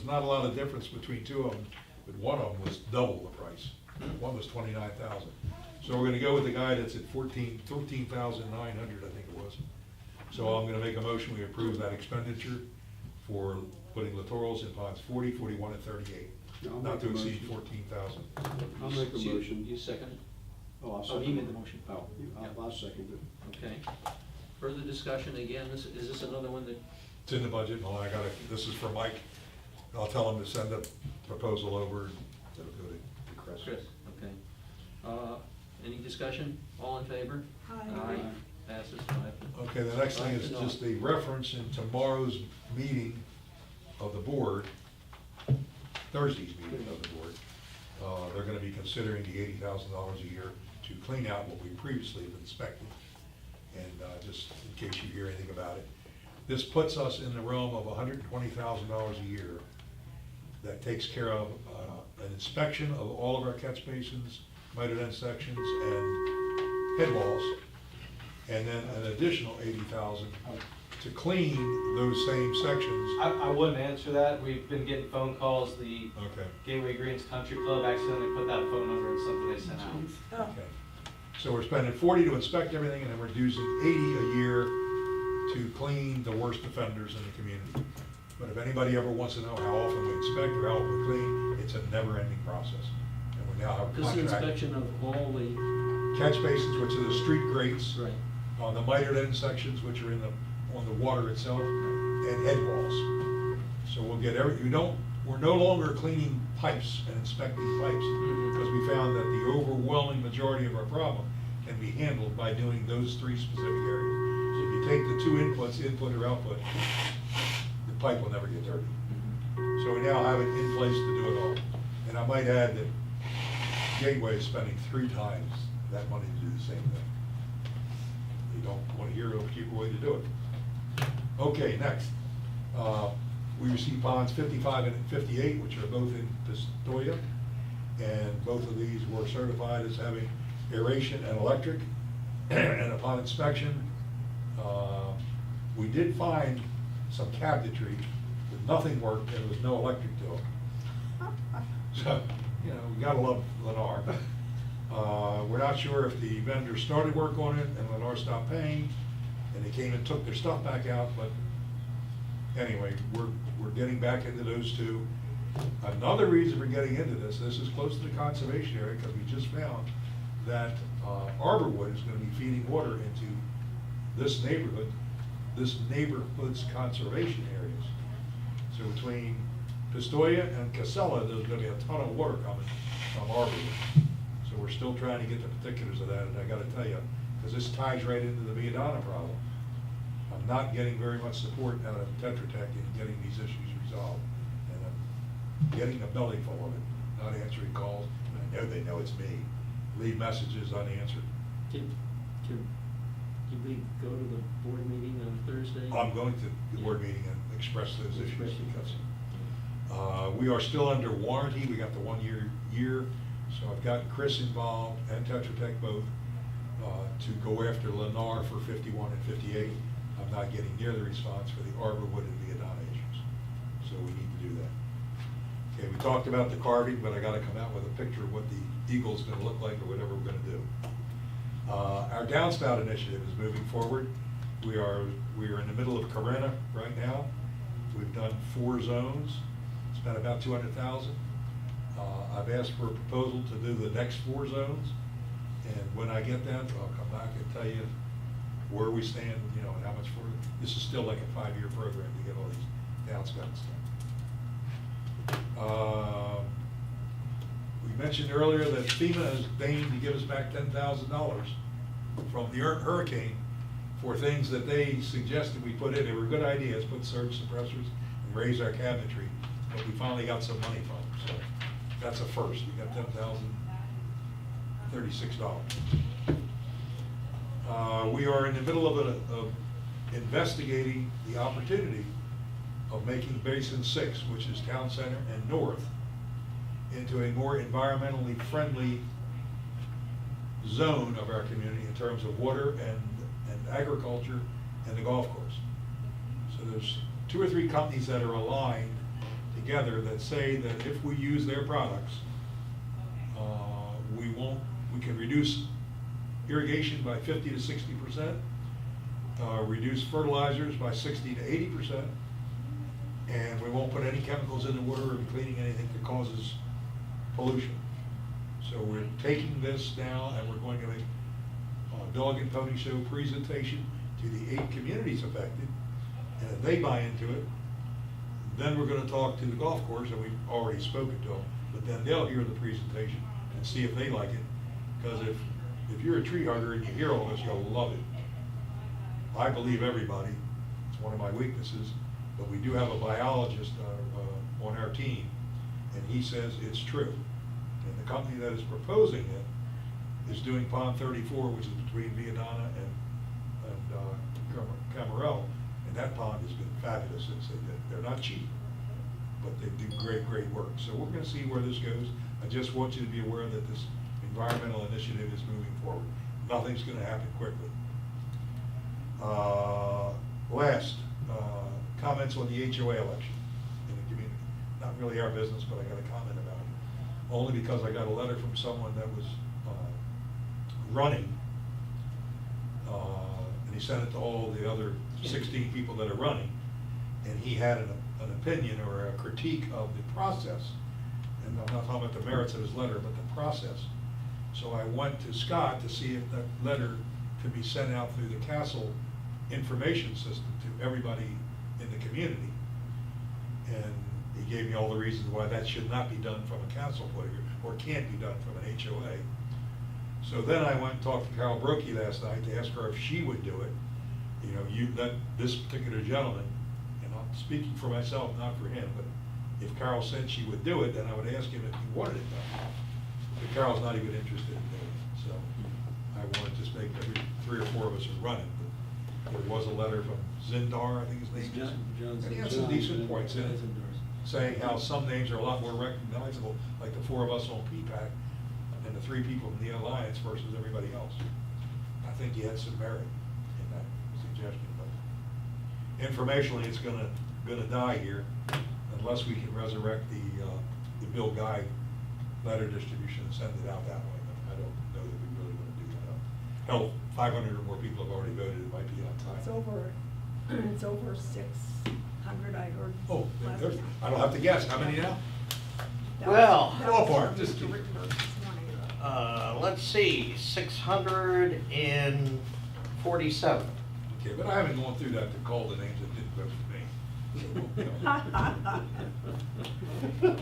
there's not a lot of difference between two of them, but one of them was double the price. One was 29,000. So we're gonna go with the guy that's at 13,900, I think it was. So I'm gonna make a motion, we approve that expenditure for putting littorals in ponds 40, 41, and 38, I'll not make to a exceed motion. 14,000. I'll make a motion. You second it? Oh, I'll Oh, second. he made the motion. Oh, I'll second it. Okay. Further discussion, again, is this another one that, It's in the budget, and I gotta, this is for Mike. I'll tell him to send a proposal over, and it'll go to Chris. Chris, okay. Any discussion? All in favor? Aye. Passes 5. Okay, the next thing is just a reference in tomorrow's meeting of the board, Thursday's meeting of the board. They're gonna be considering the $80,000 a year to clean out what we previously have inspected. And just in case you hear anything about it, this puts us in the realm of $120,000 a year. That takes care of an inspection of all of our catch basins, mitered end sections, and head walls. And then an additional 80,000 to clean those same sections. I wouldn't answer that. We've been getting phone calls. The Okay, Gateway Greens Country Club accidentally put that phone number in something they sent out. Oh, okay. So we're spending 40 to inspect everything, and then we're using 80 a year to clean the worst offenders in the community. But if anybody ever wants to know how often we inspect or how often we clean, it's a never-ending process. And we now have a This is contract. inspection of all the, Catch basins, which are the street grates, right, on the mitered end sections, which are on the water itself, and head walls. So we'll get we're no longer cleaning pipes and inspecting pipes, because we found that the overwhelming majority of our problem can be handled by doing those three specific areas. So if you take the two inputs, input or output, the pipe will never get dirty. So we now have it in place to do it all. And I might add that Gateway is spending 3 times that money to do the same thing. You don't want to hear of a cheaper way to do it. Okay, next. We received ponds 55 and 58, which are both in Pistoia. And both of these were certified as having aeration and electric. And upon inspection, we did find some cabinetry that nothing worked and there was no electric to them. So, we gotta love Lennar. We're not sure if the vendor started work on it and Lennar stopped paying, and they came and took their stuff back out, but anyway, we're getting back into those two. Another reason for getting into this is close to the conservation area, because we just found that Arborwood is gonna be feeding water into this neighborhood's conservation areas. So between Pistoia and Casella, there's gonna be a ton of water coming from Arborwood. So we're still trying to get the particulars of that, and I gotta tell you, because this ties right into the Viadana problem. I'm not getting very much support out of Tetra Tech in getting these issues resolved. And I'm getting a belly full of it, not answering calls, and I know they know it's me. Leave messages unanswered. did we go to the board meeting on Thursday? I'm going to the board meeting and express those issues Express them. because we are still under warranty. We got the 1 year, so I've gotten Chris involved and Tetra Tech both to go after Lennar for 51 and 58. I'm not getting near the response for the Arborwood and Viadana issues, so we need to do that. Okay, we talked about the carving, but I got to come out with a picture of what the eagle's going to look like or whatever we're going to do. Our downspout initiative is moving forward. We are in the middle of Carena right now. We've done 4 zones. Spent about $200,000. I've asked for a proposal to do the next 4 zones, and when I get that, I'll come back and tell you where we stand, and how much for it. This is still like a 5-year program to get all these downspouts done. We mentioned earlier that FEMA has deigned to give us back $10,000 from the hurricane for things that they suggested we put in. They were good ideas, put surge suppressors and raise our cabinetry, but we finally got some money from them. So that's a first. We got $10,036. We are in the middle of investigating the opportunity of making Basin 6, which is town center and north, into a more environmentally friendly zone of our community in terms of water and agriculture and the golf course. So there's 2 or 3 companies that are aligned to together that say that if we use their products, we can reduce irrigation by 50 to 60%, reduce fertilizers by 60 to 80%, and we won't put any chemicals in the water or cleaning anything that causes pollution. So we're taking this now and we're going to make a dog and pony show presentation to the 8 communities affected, and if they buy into it, then we're gonna talk to the golf course, and we've already spoken to them, but then they'll hear the presentation and see if they like it. Because if you're a tree hugger and you hear all this, you'll love it. I believe everybody, it's one of my weaknesses, but we do have a biologist on our team, and he says it's true. And the company that is proposing it is doing Pond 34, which is between Viadana and Camarel, and that pond has been fabulous since they did. They're not cheap, but they do great work. So we're gonna see where this goes. I just want you to be aware that this environmental initiative is moving forward. Nothing's gonna happen quickly. Last, comments on the HOA election in the community. Not really our business, but I got a comment about it. Only because I got a letter from someone that was running, and he sent it to all the other 16 people that are running, and he had an opinion or a critique of the process. And I'm not talking about the merits of his letter, but the process. So I went to Scott to see if that letter could be sent out through the castle information system to everybody in the community. And he gave me all the reasons why that should not be done from a council point of view, or can't be done from an HOA. So then I went and talked to Carol Brokey last night to ask her if she would do it. You know, you let this particular gentleman, and I'm speaking for myself, not for him, but if Carol said she would do it, then I would ask him if he wanted it done. But Carol's not even interested in doing it, so I wanted to just make every 3 or 4 of us are running. There was a letter from Zindar, I think his name is. And he had some decent points in it, saying how some names are a lot more recognizable, like the 4 of us on PPAC, and the 3 people from the Alliance versus everybody else. I think he had some merit in that suggestion, but informationally, it's gonna die here unless we can resurrect the Bill Guy letter distribution and send it out that way. But I don't know that we really want to do that. Hell, 500 or more people have already voted. It might be on time. It's over 600, I heard. Oh, last there's, week. I don't have to guess. How many now? Well- That was Ballpark, from just- Mr. Rittenberg this morning. Let's see, 647. Okay, but I haven't gone through that to call the names that didn't vote for me. So, you know.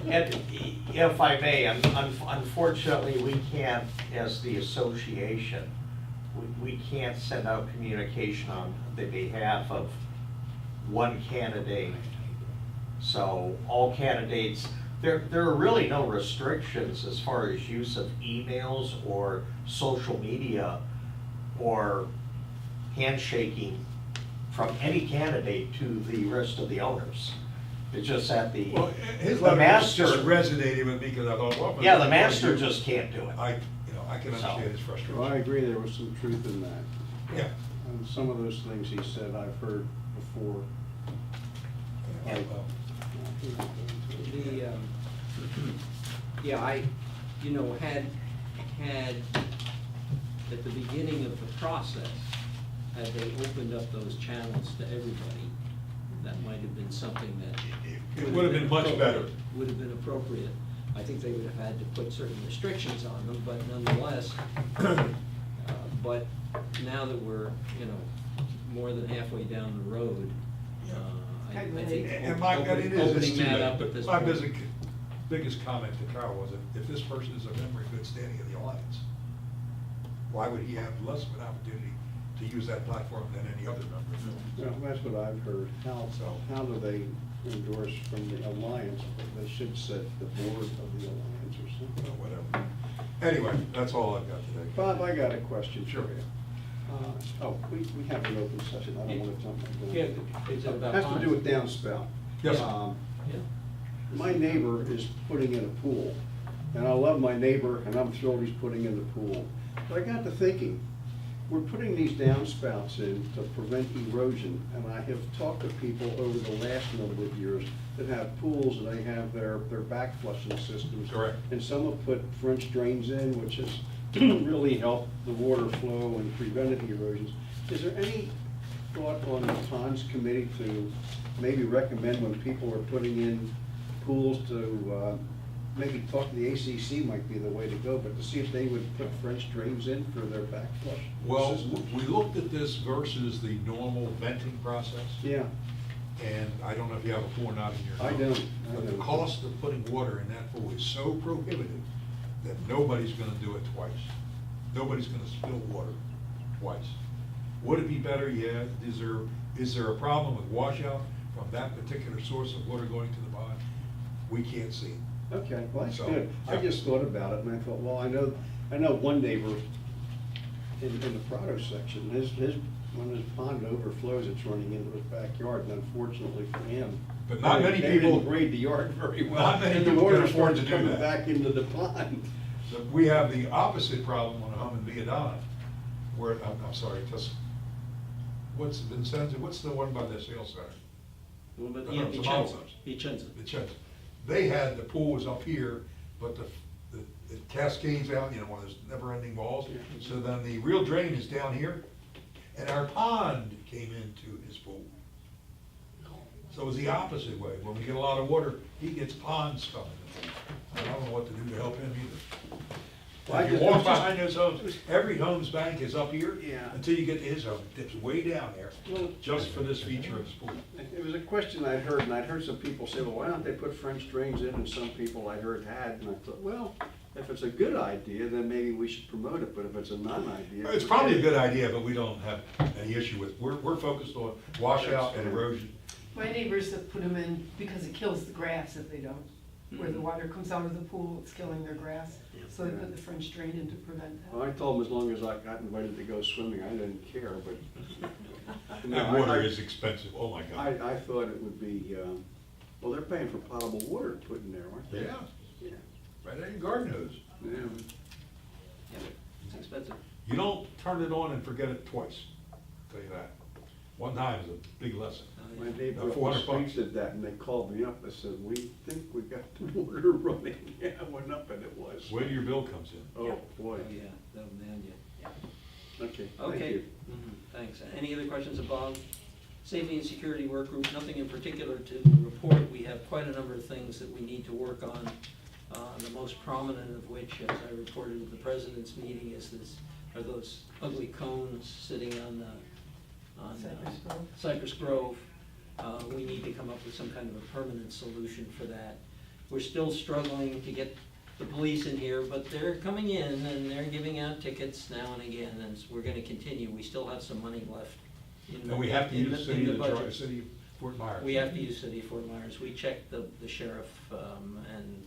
And if I may, unfortunately, we can't, as the association, we can't send out communication on the behalf of one candidate. So all candidates, there are really no restrictions as far as use of emails or social media or handshaking from any candidate to the rest of the owners. It's just that the His the letter master just resonated with me because I thought, well. Yeah, the master just can't do it. I can understand his frustration. Well, I agree, there was some truth in that. Yeah. And some of those things he said I've heard before. Yeah, well, had, at the beginning of the process, had they opened up those channels to everybody, that might have been something that. It would have been much better. Would have been appropriate. I think they would have had to put certain restrictions on them, but nonetheless, but now that we're, more than halfway down the road, I think And my, and it is, opening it's too that late, up at but this my point. biggest comment to Carl was if this person is a member in good standing of the Alliance, why would he have less of an opportunity to use that platform than any other member? Well, that's what I've heard. How do they endorse from the Alliance? They should set the board of the Alliance or something. Well, whatever. Anyway, that's all I've got today. Bob, I got a question for Sure. you. We have an open session, I don't want to jump the gun. Yeah, is it about Has to do with ponds? downspout. Yes. Yeah. My neighbor is putting in a pool, and I love my neighbor, and I'm thrilled he's putting in the pool. But I got to thinking, we're putting these downspouts in to prevent erosion, and I have talked to people over the last number of years that have pools and they have their back flushing systems. Correct. And some have put French drains in, which has really helped the water flow and prevented erosions. Is there any thought on the ponds committee to maybe recommend when people are putting in pools to, maybe talk to the ACC might be the way to go, but to see if they would put French drains in for their backflush Well, system? we looked at this versus the normal venting process. Yeah, And I don't know if you have a pool or not in your I home. don't. But the cost of putting water in that pool is so prohibitive that nobody's gonna do it twice. Nobody's gonna spill water twice. Would it be better? Yeah. Is there a problem with washout from that particular source of water going to the pond? We can't see it. okay, well, that's So, good. I yeah. just thought about it and I thought, well, I know one neighbor in the Prado section, when his pond overflows, it's running into his backyard, and unfortunately for him. But not many they people- didn't grade the yard very well. Not many and the people can water afford to starts do coming that. back into the pond. So we have the opposite problem on a home in Viadana, where, I'm sorry, just, what's Vincenzo, what's the one by the sales center? Well, but No, yeah, it's a Vicenza, Malzos. Vicenza. Vincenzo. They had, the pool was up here, but it cascades out, one of those never-ending walls. So then the real drain is down here, and our pond came into his pool. So it was the opposite way. When we get a lot of water, he gets ponds coming. I don't know what to do to help him either. Well, I If you just- walk it was just- behind those homes, every home's bank is up here. Yeah. Until you get to his home, it dips way down there, Well, just for this feature of his pool. It was a question I'd heard, and I'd heard some people say, well, why don't they put French drains in, and some people I heard had, and I thought, well, if it's a good idea, then maybe we should promote it, but if it's a non-idea. It's probably a good idea, but we don't have any issue with, we're focused on washout and erosion. My neighbors have put them in because it kills the grass if they don't. Where the water comes out of the pool, it's killing their grass. So they Yeah. put the French drain in to prevent Well, I that. told them as long as I got invited to go swimming, I didn't care, but. No, That water I- is expensive, oh my God. I thought it would be, well, they're paying for potable water to put in there, aren't they? Yeah, Yeah. right at your garden hose. Yeah. Yeah, it's expensive. You don't turn it on and forget it twice, I'll tell you that. One time is a big lesson. My neighbor About up the 400 street bucks. did that, and they called me up, and said, we think we got the water running. Yeah, I went up and it was. Wait till your bill comes in. Oh, boy. Oh, yeah, that'll man you. Okay, thank Okay, you. thanks. Any other questions of Bob? Safety and security work group, nothing in particular to report. We have quite a number of things that we need to work on. The most prominent of which, as I reported at the president's meeting, are those ugly cones sitting on Cypress Grove. Cypress Grove. We need to come up with some kind of a permanent solution for that. We're still struggling to get the police in here, but they're coming in and they're giving out tickets now and again, and we're gonna continue. We still have some money left. in the- And we have to in use the- city in the of budget. City of Fort Myers. We have to use City of Fort Myers. We checked the sheriff, and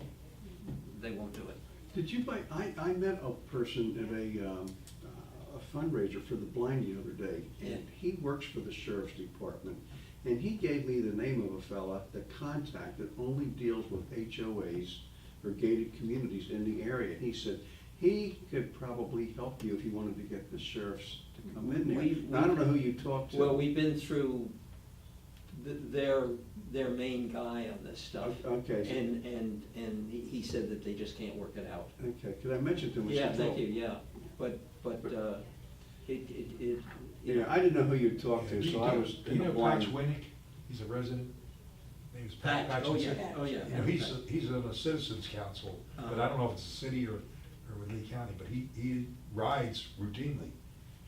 they won't do it. Did you buy, I met a person at a fundraiser for the blind the other day, Yeah. and he works for the sheriff's department. And he gave me the name of a fella, the contact that only deals with HOAs or gated communities in the area. He said he could probably help you if you wanted to get the sheriffs to come in there. Now, I don't know who you talked to. Well, we've been through their main guy on this stuff. Okay. And he said that they just can't work it out. Okay, because I mentioned to him. I Yeah, said, thank "Well, you, yeah. But, you Yeah, know. I didn't know who you talked to, so I was. Do you know blind. Patch Winnick? He's a resident. Name's Pat. Patch, oh, yeah, Patch. oh, yeah. You know, he's on a citizens council, but I don't know if it's a city or with Lee County, but he rides routinely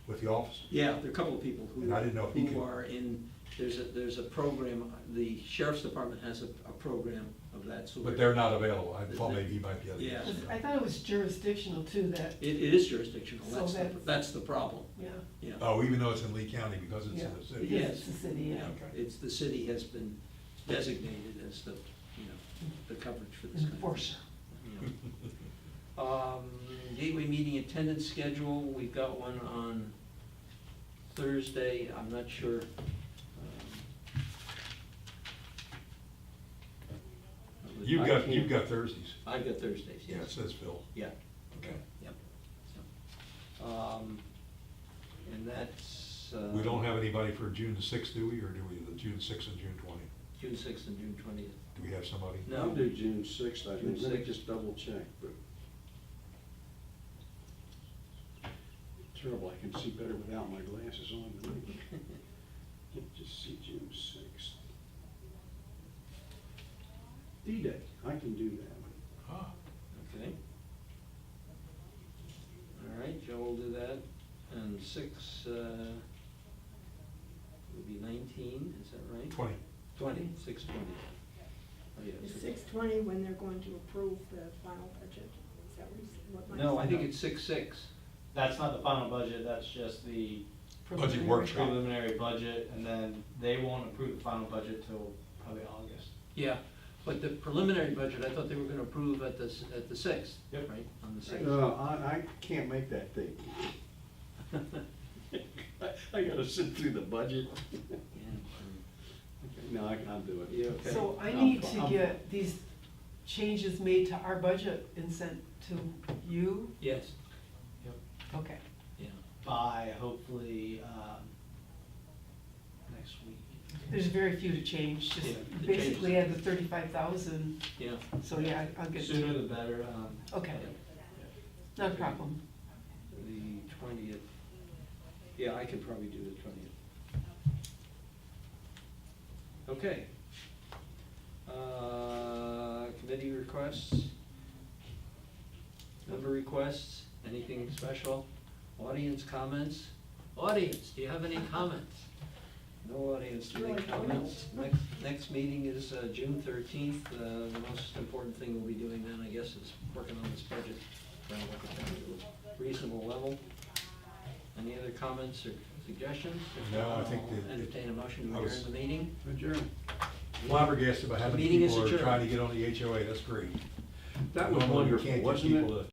with the officers. Yeah, there are a couple of people And I didn't know if he who could- are in, there's a program, the sheriff's department has a program of that sort. But they're not available. I thought maybe he might be able to. Yeah. I thought it was jurisdictional too, that, It is jurisdictional, So that's the problem, yeah. yeah. Oh, even though it's in Lee County because it's Yeah. in the city. Yes. It's the city, yeah. Okay. It's, the city has been designated as the, the coverage for this kind of thing. Enforcer. you know. Gateway meeting attendance schedule, we've got one on Thursday, I'm not sure. You've got Thursdays. I've got Thursdays, Yeah, it yes, says Phil. yeah, Okay. yep. So, And that's. We don't have anybody for June the 6th, do we, or do we, the June 6th and June 20th? June 6th and June 20th. Do we have somebody? No. I'll do June 6th, I June think, let me 6th. just double check, but. Terrible, I can see better without my glasses on than I can just see June 6th. D-Day, I can do that one. Ah, Okay. All right, Joe will do that, and 6, would be 19, is that right? 20. 20, 6/20. Oh, yeah. Is six- 6/20 when they're going to approve the final budget? Is that what you said? What Mike No, I said? think it's 6/6. That's not the final budget, that's just the Budget workshop. preliminary budget, and then they won't approve the final budget till probably August. Yeah, but the preliminary budget, I thought they were gonna approve at the 6th, Yep. right, on the 6th. No, I can't make that date. I gotta sit through the budget. Okay, no, I'll do it. Yeah, okay. So I I'm need fi- to I'm get these changes made to our budget and sent to you? Yes, Okay. yeah. By hopefully, next week. There's very few to change, just Yeah, the basically changes. add the 35,000, Yeah. so yeah, I'll get Sooner to the better. Okay, yeah. not a problem. The 20th, yeah, I could probably do the 20th. Okay. Committee requests? Member requests, anything special? Audience comments? Audience, do you have any comments? No audience, to make comments. Next meeting is June 13th. The most important thing we'll be doing then, I guess, is working on this budget, trying to work it down to a reasonable level. Any other comments or suggestions? If No, not, I think I'll that- entertain a motion I to was- adjourn the meeting. Adjourn. Flabbergasted about how many Meeting is people are adjourned. trying to get on the HOA, that's great. That was Normally, we wonderful, can't get wasn't it? people to